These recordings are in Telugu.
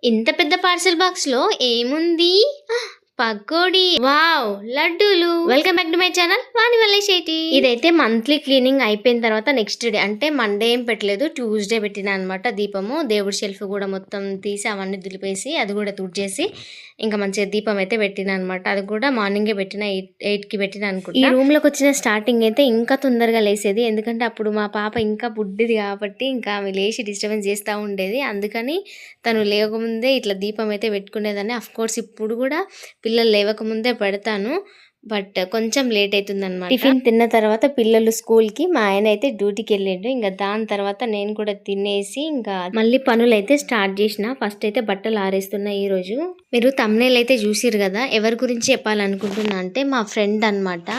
ఇంత పెద్ద పార్సెల్ బాక్స్ లో ఏముంది? పకోడీ, వావ్, లడ్డూలు. Welcome back to my channel Vani Vallesetti. ఇదైతే మంత్లీ క్లీనింగ్ అయిపోయిన తర్వాత నెక్స్ట్ డే అంటే మండే ఏం పెట్టలేదు, ట్యూస్డే పెట్టిన అనమాట. దీపము దేవుడి షెల్ఫ్ కూడా మొత్తం తీసి అవన్నీ దులిపేసి అది కూడా తుడిచేసి ఇంకా మంచిగా దీపం అయితే పెట్టిన అనమాట. అది కూడా మార్నింగే పెట్టిన, 8కి పెట్టిన అనుకుంటా. ఈ రూమ్ లోకి వచ్చిన స్టార్టింగ్ అయితే ఇంకా తొందరగా లేసేది, ఎందుకంటే అప్పుడు మా పాప ఇంకా బుడ్డిది కాబట్టి ఇంకా ఆమె లేచి డిస్టర్బెన్స్ చేస్తూ ఉండేది. అందుకని తను లేవకముందే ఇట్లా దీపం అయితే పెట్టుకునేదాన్ని. అఫ్ కోర్స్ ఇప్పుడు కూడా పిల్లలు లేవకముందే పెడతాను, బట్ కొంచెం లేట్ అవుతుంది అనమాట. టిఫిన్ తిన్న తర్వాత పిల్లలు స్కూల్కి, మా ఆయన అయితే డ్యూటీకి వెళ్ళిండు. ఇంకా దాని తర్వాత నేను కూడా తినేసి ఇంకా మళ్ళీ పనులు అయితే స్టార్ట్ చేసిన. ఫస్ట్ అయితే బట్టలు ఆరేస్తున్నా. ఈరోజు మీరు తమ్నేల్ అయితే చూసిరు కదా, ఎవరి గురించి చెప్పాలనుకుంటున్నా అంటే మా ఫ్రెండ్ అనమాట.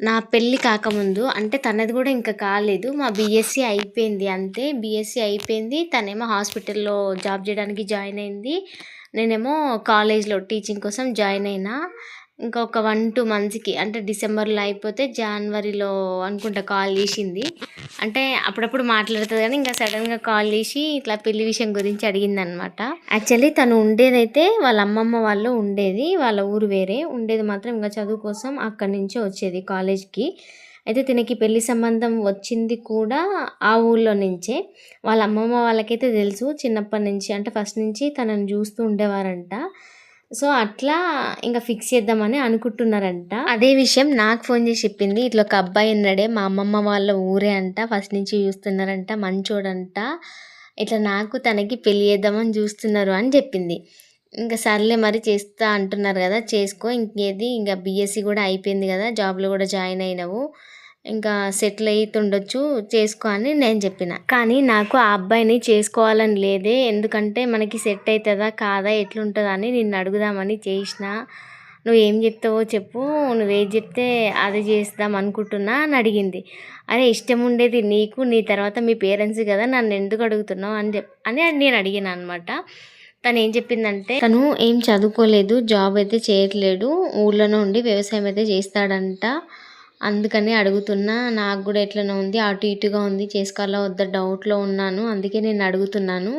నా పెళ్ళి కాకముందు, అంటే తనది కూడా ఇంకా కాలేదు, మా బీఎస్సీ అయిపోయింది అంతే. బీఎస్సీ అయిపోయింది, తనేమో హాస్పిటల్లో జాబ్ చేయడానికి జాయిన్ అయింది. నేనేమో కాలేజ్లో టీచింగ్ కోసం జాయిన్ అయినా. ఇంకా ఒక 1-2 మంత్స్కి, అంటే డిసెంబర్లో అయిపోతే జనవరిలో అనుకుంటా కాల్ చేసింది. అంటే అప్పుడప్పుడు మాట్లాడుతుంది కానీ ఇంకా సడన్గా కాల్ చేసి ఇట్లా పెళ్లి విషయం గురించి అడిగింది అనమాట. యాక్చువల్లీ తను ఉండేదైతే వాళ్ళ అమ్మమ్మ వాళ్ళు ఉండేది, వాళ్ళ ఊరు వేరే ఉండేది, మాత్రం ఇంకా చదువు కోసం అక్కడి నుంచే వచ్చేది కాలేజ్కి. అయితే తినకి పెళ్లి సంబంధం వచ్చింది కూడా ఆ ఊళ్ళో నుంచే. వాళ్ళ అమ్మమ్మ వాళ్ళకైతే తెలుసు చిన్నప్పటి నుంచి, అంటే ఫస్ట్ నుంచి తనని చూస్తూ ఉండేవారంట. సో అట్లా ఇంకా ఫిక్స్ చేద్దామని అనుకుంటున్నారంట. అదే విషయం నాకు ఫోన్ చేసి చెప్పింది, ఇట్లా ఒక అబ్బాయి ఉన్నాడే మా అమ్మమ్మ వాళ్ళ ఊరే అంట, ఫస్ట్ నుంచి చూస్తున్నారంట, మంచోడంట, ఇట్లా నాకు తనకి పెళ్లి చేద్దామని చూస్తున్నారు అని చెప్పింది. ఇంకా సర్లే మరి చేస్తా అంటున్నారు కదా, చేసుకో, ఇంకేది, ఇంకా బీఎస్సీ కూడా అయిపోయింది కదా, జాబ్లో కూడా జాయిన్ అయినావు, ఇంకా సెటిల్ అవుతుండొచ్చు, చేసుకో అని నేను చెప్పిన. కానీ నాకు ఆ అబ్బాయిని చేసుకోవాలని లేదే, ఎందుకంటే మనకి సెట్ అవుతుందా కాదా ఎట్లుంటుందా అని నిన్ను అడుగుదామని చేసిన. నువ్వు ఏం చెప్తావో చెప్పు, నువ్వేది చెప్తే అది చేద్దాం అనుకుంటున్నా అని అడిగింది. అరే ఇష్టం ఉండేది నీకు, నీ తర్వాత మీ పేరెంట్స్ కదా, నన్ను ఎందుకు అడుగుతున్నావు అని నేను అడిగిన అనమాట. తను ఏం చెప్పిందంటే, తను ఏం చదువుకోలేదు, జాబ్ అయితే చేయట్లేడు, ఊళ్ళోనే ఉండి వ్యవసాయం అయితే చేస్తాడంట, అందుకని అడుగుతున్నా, నాకు కూడా ఎట్లనో ఉంది, అటు ఇటుగా ఉంది, చేసుకోవాలా వద్ద డౌట్లో ఉన్నాను, అందుకే నేను అడుగుతున్నాను,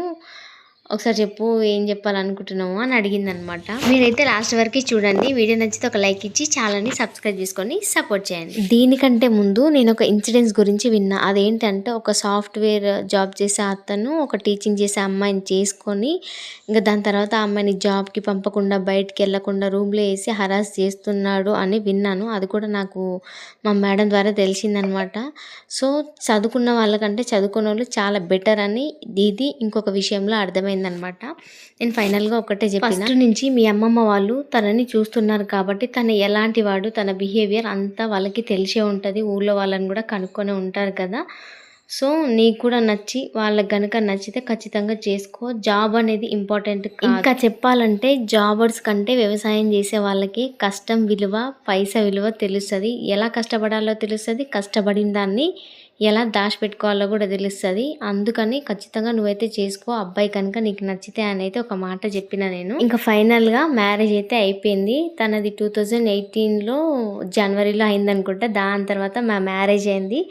ఒకసారి చెప్పు ఏం చెప్పాలనుకుంటున్నావు అని అడిగింది అనమాట. మీరైతే లాస్ట్ వరకు చూడండి, వీడియో నచ్చితే ఒక లైక్ ఇచ్చి ఛానల్ని సబ్స్క్రైబ్ చేసుకొని సపోర్ట్ చేయండి. దీనికంటే ముందు నేను ఒక ఇన్సిడెంట్స్ గురించి విన్నా. అదేంటంటే, ఒక సాఫ్ట్వేర్ జాబ్ చేసే అతను ఒక టీచింగ్ చేసే అమ్మాయిని చేసుకొని ఇంకా దాని తర్వాత ఆ అమ్మాయిని జాబ్కి పంపకుండా, బయటికి వెళ్ళకుండా రూమ్లో వేసి హరాస్ చేస్తున్నాడు అని విన్నాను. అది కూడా నాకు మా మేడం ద్వారా తెలిసిందనమాట. సో చదువుకున్న వాళ్ళకంటే చదువుకున్న వాళ్ళు చాలా బెటర్ అని ఇది ఇంకొక విషయంలో అర్థమైందనమాట. నేను ఫైనల్గా ఒకటే చెప్పిన, ఫస్ట్ నుంచి మీ అమ్మమ్మ వాళ్ళు తనని చూస్తున్నారు కాబట్టి తను ఎలాంటి వాడు, తన బిహేవియర్ అంతా వాళ్ళకి తెలిసే ఉంటుంది, ఊళ్ళో వాళ్ళని కూడా కనుక్కొని ఉంటారు కదా. సో నీకు కూడా నచ్చి వాళ్ళకి గనుక నచ్చితే ఖచ్చితంగా చేసుకో, జాబ్ అనేది ఇంపార్టెంట్. ఇంకా చెప్పాలంటే జాబర్స్ కంటే వ్యవసాయం చేసే వాళ్ళకి కష్టం విలువ, పైసా విలువ తెలుస్తుంది, ఎలా కష్టపడాలో తెలుస్తుంది, కష్టపడిన దాన్ని ఎలా దాచిపెట్టుకోవాలో కూడా తెలుస్తుంది. అందుకని ఖచ్చితంగా నువ్వైతే చేసుకో, అబ్బాయి కనుక నీకు నచ్చితే అని అయితే ఒక మాట చెప్పిన నేను. ఇంకా ఫైనల్గా మ్యారేజ్ అయితే అయిపోయింది. తనది 2018లో జనవరిలో అయిందనుకుంటా. దాని తర్వాత మా మ్యారేజ్ అయింది.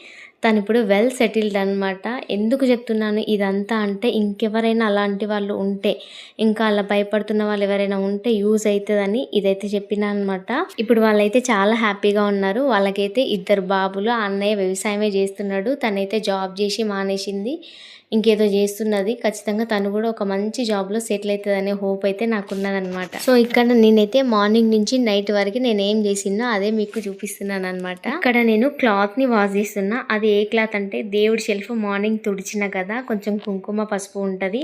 తను ఇప్పుడు వెల్ సెటిల్డ్ అనమాట. ఎందుకు చెప్తున్నాను ఇదంతా అంటే, ఇంకెవరైనా అలాంటి వాళ్ళు ఉంటే, ఇంకా అలా భయపడుతున్న వాళ్ళు ఎవరైనా ఉంటే యూజ్ అవుతుందని ఇదైతే చెప్పిన అనమాట. ఇప్పుడు వాళ్ళైతే చాలా హ్యాపీగా ఉన్నారు. వాళ్ళకైతే 2 బాబులు, అన్నయ్య వ్యవసాయమే చేస్తున్నాడు, తనైతే జాబ్ చేసి మానేసింది, ఇంకేదో చేస్తున్నది. ఖచ్చితంగా తను కూడా ఒక మంచి జాబ్లో సెటిల్ అవుతుందనే హోప్ అయితే నాకున్నదనమాట. సో ఇక్కడ నేనైతే మార్నింగ్ నుంచి నైట్ వరకు నేను ఏం చేసినా అదే మీకు చూపిస్తున్నాను అనమాట. ఇక్కడ నేను క్లాత్ని వాష్ చేస్తున్నా. అది ఏ క్లాత్ అంటే, దేవుడి షెల్ఫ్ మార్నింగ్ తుడిచిన కదా, కొంచెం కుంకుమ పసుపు ఉంటుంది,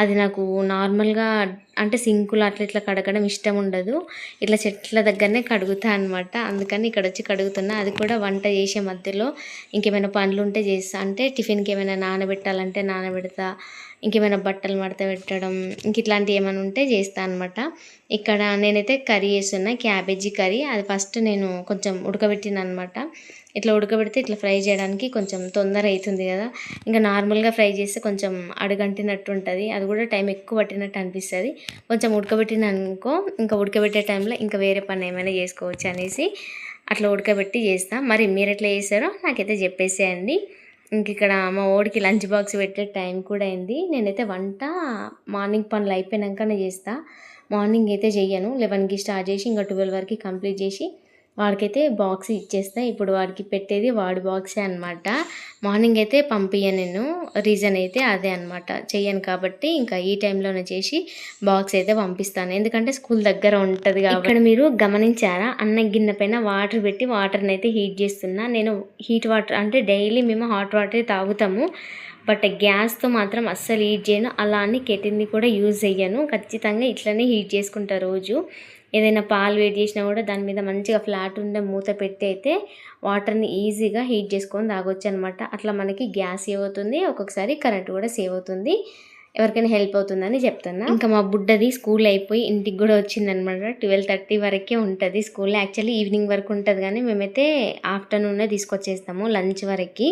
అది నాకు నార్మల్గా అంటే సింకులు అట్లా ఇట్లా కడగడం ఇష్టం ఉండదు, ఇట్లా చెట్ల దగ్గరనే కడుగుతా అనమాట. అందుకని ఇక్కడ వచ్చి కడుగుతున్నా. అది కూడా వంట చేసే మధ్యలో ఇంకేమైనా పనులు ఉంటే చేస్తా, అంటే టిఫిన్కి ఏమైనా నానబెట్టాలంటే నానబెడతా, ఇంకేమైనా బట్టలు మడత పెట్టడం, ఇంక ఇట్లాంటివి ఏమైనా ఉంటే చేస్తా అనమాట. ఇక్కడ నేనైతే కర్రీ చేస్తున్నా, క్యాబేజీ కర్రీ. అది ఫస్ట్ నేను కొంచెం ఉడకబెట్టిన అనమాట. ఇట్లా ఉడకబెడితే ఇట్లా ఫ్రై చేయడానికి కొంచెం తొందర అవుతుంది కదా. ఇంకా నార్మల్గా ఫ్రై చేస్తే కొంచెం అడుగంటినట్టు ఉంటుంది, అది కూడా టైం ఎక్కువ పట్టినట్టు అనిపిస్తుంది. కొంచెం ఉడకబెట్టిన అనుకో, ఇంకా ఉడకబెట్టే టైంలో ఇంకా వేరే పని ఏమైనా చేసుకోవచ్చు అనేసి అట్లా ఉడకబెట్టి చేస్తా. మరి మీరు ఎట్లా చేస్తారో నాకైతే చెప్పేసేయండి. ఇంక ఇక్కడ మా ఓడికి లంచ్ బాక్స్ పెట్టే టైం కూడా అయింది. నేనైతే వంట మార్నింగ్ పనులు అయిపోయినాకనే చేస్తా. మార్నింగ్ అయితే చెయ్యను. 11కి స్టార్ట్ చేసి ఇంకా 12 వరకు కంప్లీట్ చేసి వాడికైతే బాక్స్ ఇచ్చేస్తా. ఇప్పుడు వాడికి పెట్టేది వాడి బాక్సే అనమాట. మార్నింగ్ అయితే పంపించను నేను. రీజన్ అయితే అదే అనమాట, చెయ్యను కాబట్టి ఇంకా ఈ టైంలోనే చేసి బాక్స్ అయితే పంపిస్తాను. ఎందుకంటే స్కూల్ దగ్గర ఉంటుంది కాబట్టి. ఇక్కడ మీరు గమనించారా, అన్నం గిన్నె పైన వాటర్ పెట్టి వాటర్ని అయితే హీట్ చేస్తున్నా. నేను హీట్ వాటర్ అంటే డైలీ మేము హాట్ వాటర్ తాగుతాము, బట్ గ్యాస్తో మాత్రం అస్సలు హీట్ చేయను. అలా అని కెటిల్ని కూడా యూజ్ చెయ్యను. ఖచ్చితంగా ఇట్లనే హీట్ చేసుకుంటా రోజు. ఏదైనా పాలు వేడి చేసినా కూడా దాని మీద మంచిగా ఫ్లాట్ ఉండే మూత పెట్టి అయితే వాటర్ని ఈజీగా హీట్ చేసుకొని తాగొచ్చు అనమాట. అట్లా మనకి గ్యాస్ సేవ్ అవుతుంది, ఒక్కొక్కసారి కరెంట్ కూడా సేవ్ అవుతుంది. ఎవరికైనా హెల్ప్ అవుతుందని చెప్తున్నా. ఇంకా మా బుడ్డది స్కూల్ అయిపోయి ఇంటికి కూడా వచ్చిందనమాట. 12:30 వరకే ఉంటుంది స్కూల్. యాక్చువల్లీ ఈవినింగ్ వరకు ఉంటుంది, కానీ మేమైతే ఆఫ్టర్నూనే తీసుకొచ్చేస్తాము లంచ్ వరకు.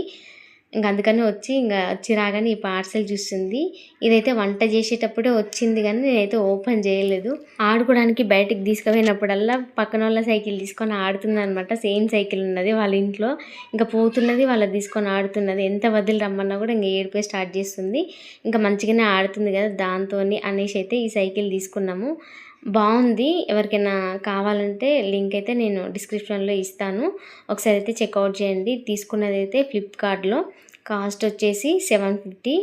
ఇంకా అందుకని వచ్చి రాగానే ఈ పార్సెల్ చూస్తుంది. ఇదైతే వంట చేసేటప్పుడే వచ్చింది, కానీ నేనైతే ఓపెన్ చేయలేదు. ఆడుకోవడానికి బయటికి తీసుకుపోయినప్పుడల్లా పక్కన వాళ్ళ సైకిల్ తీసుకొని ఆడుతుంది అనమాట. సేమ్ సైకిల్ ఉన్నది వాళ్ళ ఇంట్లో. ఇంకా పోతున్నది వాళ్ళది తీసుకొని ఆడుతున్నది. ఎంత వదిలి రమ్మన్నా కూడా ఇంకా ఏడిపోయి స్టార్ట్ చేస్తుంది. ఇంకా మంచిగానే ఆడుతుంది కదా దాంతో అనేసి అయితే ఈ సైకిల్ తీసుకున్నాము. బాగుంది. ఎవరికైనా కావాలంటే లింక్ అయితే నేను డిస్క్రిప్షన్లో ఇస్తాను, ఒకసారి అయితే చెక్అవుట్ చేయండి. తీసుకున్నది అయితే ఫ్లిప్కార్ట్లో. కాస్ట్ వచ్చేసి 750.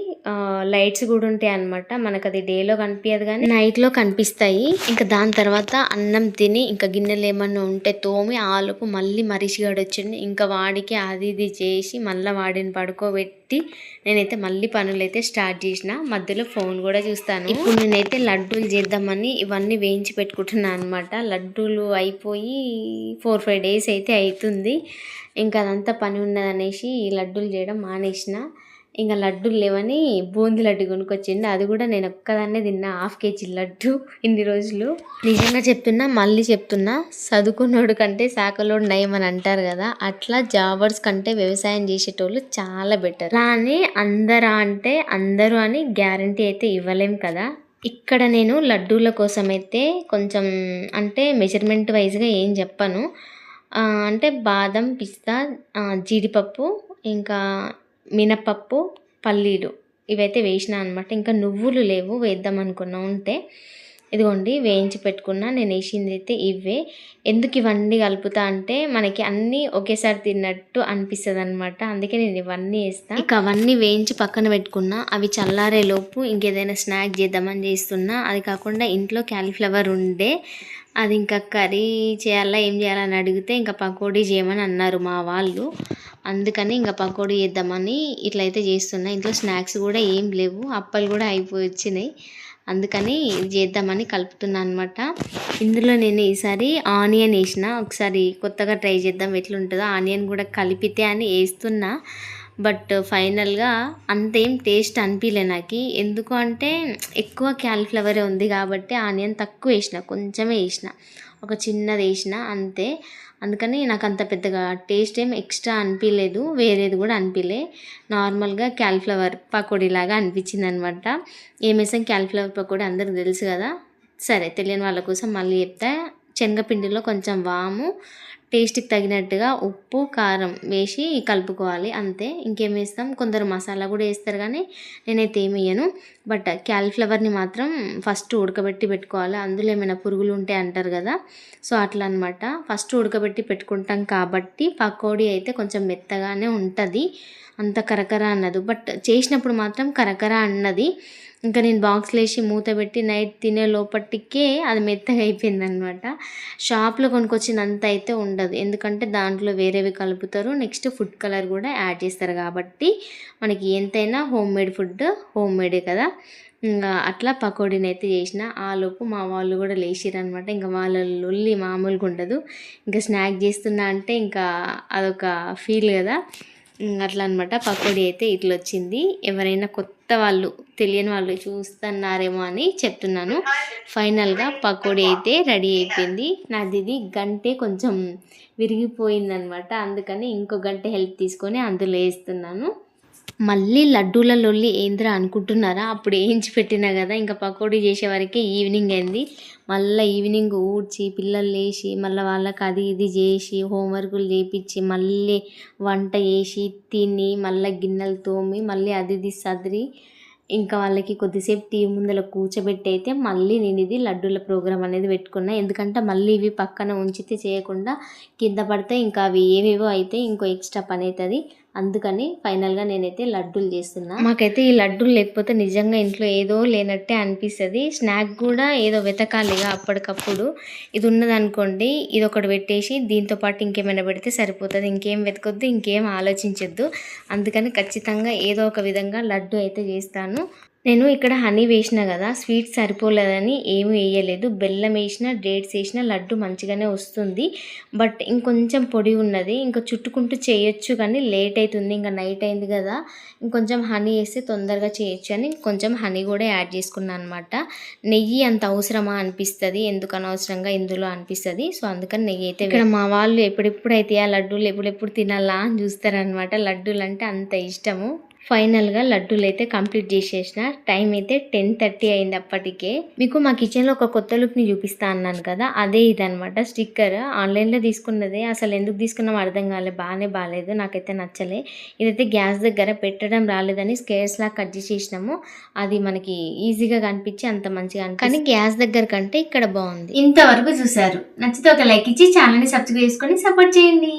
లైట్స్ కూడా ఉంటాయి అనమాట. మనకు అది డేలో కనిపించదు కానీ నైట్లో కనిపిస్తాయి. ఇంకా దాని తర్వాత అన్నం తిని ఇంకా గిన్నెలు ఏమన్నా ఉంటే తోమి ఆలోపు మళ్ళీ మరిషిగాడు వచ్చింది. ఇంకా వాడికి అది ఇది చేసి మళ్ళీ వాడిని పడుకోబెట్టి నేనైతే మళ్ళీ పనులు అయితే స్టార్ట్ చేసిన. మధ్యలో ఫోన్ కూడా చూస్తాను. ఇప్పుడు నేనైతే లడ్డూలు చేద్దామని ఇవన్నీ వేయించి పెట్టుకుంటున్నాను అనమాట. లడ్డూలు అయిపోయి 4-5 డేస్ అయితే అవుతుంది. ఇంకా అదంతా పని ఉన్నదనేసి ఈ లడ్డూలు చేయడం మానేసిన. ఇంకా లడ్డూలు లేవని బూందీ లడ్డు కొనుక్కొచ్చింది. అది కూడా నేను ఒక్కదాన్నే తిన్నా, 1/2 kg లడ్డు ఇన్ని రోజులు. నిజంగా చెప్తున్నా, మళ్ళీ చెప్తున్నా, చదువుకున్నోడు కంటే శాఖలోడు నయం అని అంటారు కదా, అట్లా జాబర్స్ కంటే వ్యవసాయం చేసేటోళ్ళు చాలా బెటర్. కానీ అందరూ అని గ్యారంటీ అయితే ఇవ్వలేం కదా. ఇక్కడ నేను లడ్డూల కోసం అయితే కొంచెం అంటే మెజర్మెంట్ వైజ్గా ఏం చెప్పను. అంటే బాదం, పిస్తా, జీడిపప్పు, ఇంకా మినపప్పు, పల్లీలు ఇవైతే వేసిన అనమాట. ఇంకా నువ్వులు లేవు, వేద్దాం అనుకున్నా ఉంటే. ఇదిగోండి వేయించి పెట్టుకున్నా. నేను వేసింది అయితే ఇవే. ఎందుకు ఇవన్నీ కలుపుతా అంటే మనకి అన్నీ ఒకేసారి తిన్నట్టు అనిపిస్తుంది అనమాట. అందుకే నేను ఇవన్నీ వేస్తాను. ఇక అవన్నీ వేయించి పక్కన పెట్టుకున్నా. అవి చల్లారే లోపు ఇంకేదైనా స్నాక్ చేద్దామని చేస్తున్నా. అది కాకుండా ఇంట్లో క్యాలీఫ్లవర్ ఉండే, అది ఇంకా కర్రీ చేయాలా ఏం చేయాలని అడిగితే ఇంకా పకోడీ చేయమని అన్నారు మా వాళ్ళు. అందుకని ఇంకా పకోడీ చేద్దామని ఇట్లయితే చేస్తున్నా. ఇంట్లో స్నాక్స్ కూడా ఏం లేవు, అప్పలు కూడా అయిపోయి వచ్చినాయి. అందుకని చేద్దామని కలుపుతున్నా అనమాట. ఇందులో నేను ఈసారి ఆనియన్ వేసిన. ఒకసారి కొత్తగా ట్రై చేద్దాం ఎట్లుంటుందో. ఆనియన్ కూడా కలిపితే అని వేస్తున్నా, బట్ ఫైనల్గా అంతేం టేస్ట్ అనిపించలే నాకు. ఎందుకు అంటే ఎక్కువ క్యాలీఫ్లవరే ఉంది కాబట్టి ఆనియన్ తక్కువ వేసిన, కొంచెమే వేసిన, ఒక చిన్నది వేసిన అంతే. అందుకని నాకు అంత పెద్దగా టేస్ట్ ఏం ఎక్స్ట్రా అనిపించలేదు, వేరేది కూడా అనిపించలే. నార్మల్గా క్యాలీఫ్లవర్ పకోడీ లాగా అనిపించింది అనమాట. ఏమేసాం క్యాలీఫ్లవర్ పకోడీ అందరికి తెలుసు కదా. సరే, తెలియని వాళ్ళ కోసం మళ్ళీ చెప్తా. శనగపిండిలో కొంచెం వాము, టేస్ట్కి తగినట్టుగా ఉప్పు, కారం వేసి కలుపుకోవాలి అంతే. ఇంకేం వేస్తాం, కొందరు మసాలా కూడా వేస్తారు కానీ నేనైతే ఏమి వేయను. బట్ క్యాలీఫ్లవర్ని మాత్రం ఫస్ట్ ఉడకబెట్టి పెట్టుకోవాలి. అందులో ఏమైనా పురుగులు ఉంటాయి అంటారు కదా, సో అట్లా అనమాట. ఫస్ట్ ఉడకబెట్టి పెట్టుకుంటాం కాబట్టి పకోడీ అయితే కొంచెం మెత్తగానే ఉంటుంది, అంత కరకర అన్నది. బట్ చేసినప్పుడు మాత్రం కరకర అన్నది. ఇంకా నేను బాక్స్లో వేసి మూత పెట్టి నైట్ తినే లోపటికే అది మెత్తగా అయిపోయింది అనమాట. షాప్లో కొనుక్కొచ్చినంత అయితే ఉండదు, ఎందుకంటే దాంట్లో వేరేవి కలుపుతారు. నెక్స్ట్ ఫుడ్ కలర్ కూడా యాడ్ చేస్తారు కాబట్టి మనకి ఎంతైనా హోమ్ మేడ్ ఫుడ్ హోమ్ మేడే కదా. ఇంకా అట్లా పకోడీని అయితే చేసిన. ఆలోపు మా వాళ్ళు కూడా లేచిర్రు అనమాట. ఇంకా వాళ్ళ లొల్లి మామూలుగా ఉండదు. ఇంకా స్నాక్ చేస్తున్నా అంటే ఇంకా అదొక ఫీల్ కదా. అట్లా అనమాట. పకోడీ అయితే ఇట్లా వచ్చింది. ఎవరైనా కొత్త వాళ్ళు, తెలియని వాళ్ళు చూస్తున్నారేమో అని చెప్తున్నాను. ఫైనల్గా పకోడీ అయితే రెడీ అయిపోయింది. నాది ఇది గంటే కొంచెం విరిగిపోయిందనమాట. అందుకని ఇంకో గంట హెల్ప్ తీసుకొని అందులో వేస్తున్నాను. మళ్ళీ లడ్డూల లొల్లి ఏంద్రా అనుకుంటున్నారా? అప్పుడు వేయించి పెట్టినా కదా, ఇంకా పకోడీ చేసే వరకే ఈవినింగ్ అయింది. మళ్ళీ ఈవినింగ్ ఊడ్చి పిల్లలు లేచి మళ్ళీ వాళ్ళకి అది ఇది చేసి హోంవర్కులు చేపించి మళ్ళీ వంట చేసి తిని మళ్ళీ గిన్నెలు తోమి మళ్ళీ అది ఇది సదిరి ఇంకా వాళ్ళకి కొద్దిసేపు టీవీ ముందర కూర్చోబెట్టి అయితే మళ్ళీ నేను ఇది లడ్డూల ప్రోగ్రామ్ అనేది పెట్టుకున్నా. ఎందుకంటే మళ్ళీ ఇవి పక్కన ఉంచితే చేయకుండా కింద పడితే ఇంకా అవి ఏవేవో అయితే ఇంకో ఎక్స్ట్రా పని అవుతుంది. అందుకని ఫైనల్గా నేనైతే లడ్డూలు చేస్తున్నా. మాకైతే ఈ లడ్డూలు లేకపోతే నిజంగా ఇంట్లో ఏదో లేనట్టే అనిపిస్తుంది. స్నాక్ కూడా ఏదో వెతకాలిగా అప్పటికప్పుడు. ఇది ఉన్నదనుకోండి, ఇది ఒకటి పెట్టేసి దీంతో పాటు ఇంకేమైనా పెడితే సరిపోతుంది. ఇంకేం వెతకొద్దు, ఇంకేం ఆలోచించొద్దు. అందుకని ఖచ్చితంగా ఏదో ఒక విధంగా లడ్డు అయితే చేస్తాను. నేను ఇక్కడ హనీ వేసిన కదా, స్వీట్ సరిపోలేదని ఏమి వేయలేదు. బెల్లం వేసిన, డేట్స్ వేసిన లడ్డు మంచిగానే వస్తుంది. బట్ ఇంకొంచెం పొడి ఉన్నది, ఇంకా చుట్టుకుంటూ చేయొచ్చు కానీ లేట్ అవుతుంది. ఇంకా నైట్ అయింది కదా, ఇంకొంచెం హనీ వేస్తే తొందరగా చేయొచ్చు అని కొంచెం హనీ కూడా యాడ్ చేసుకున్నాను అనమాట. నెయ్యి అంత అవసరమా అనిపిస్తుంది, ఎందుకు అనవసరంగా ఇందులో అనిపిస్తుంది. సో అందుకని నెయ్యి అయితే ఇక్కడ మా వాళ్ళు ఎప్పుడెప్పుడు అయితే ఆ లడ్డూలు ఎప్పుడెప్పుడు తినాలా అని చూస్తారనమాట. లడ్డూలు అంటే అంత ఇష్టము. ఫైనల్గా లడ్డూలు అయితే కంప్లీట్ చేసేసిన. టైం అయితే 10:30 అయింది అప్పటికే. మీకు మా కిచెన్లో ఒక కొత్త లుక్ని చూపిస్తా అన్నాను కదా, అదే ఇదనమాట. స్టిక్కర్ ఆన్లైన్లో తీసుకున్నదే, అసలు ఎందుకు తీసుకున్నాం అర్థం కాలే, బాగాలేదు, నాకైతే నచ్చలే. ఇదైతే గ్యాస్ దగ్గర పెట్టడం రాలేదని స్కేర్స్లా కట్ చేసేసినాము. అది మనకి ఈజీగా కనిపించి అంత మంచిగా కానీ గ్యాస్ దగ్గర కంటే ఇక్కడ బాగుంది. ఇంతవరకు చూసారు, నచ్చితే ఒక లైక్ ఇచ్చి ఛానల్ని సబ్స్క్రైబ్ చేసుకొని సపోర్ట్ చేయండి.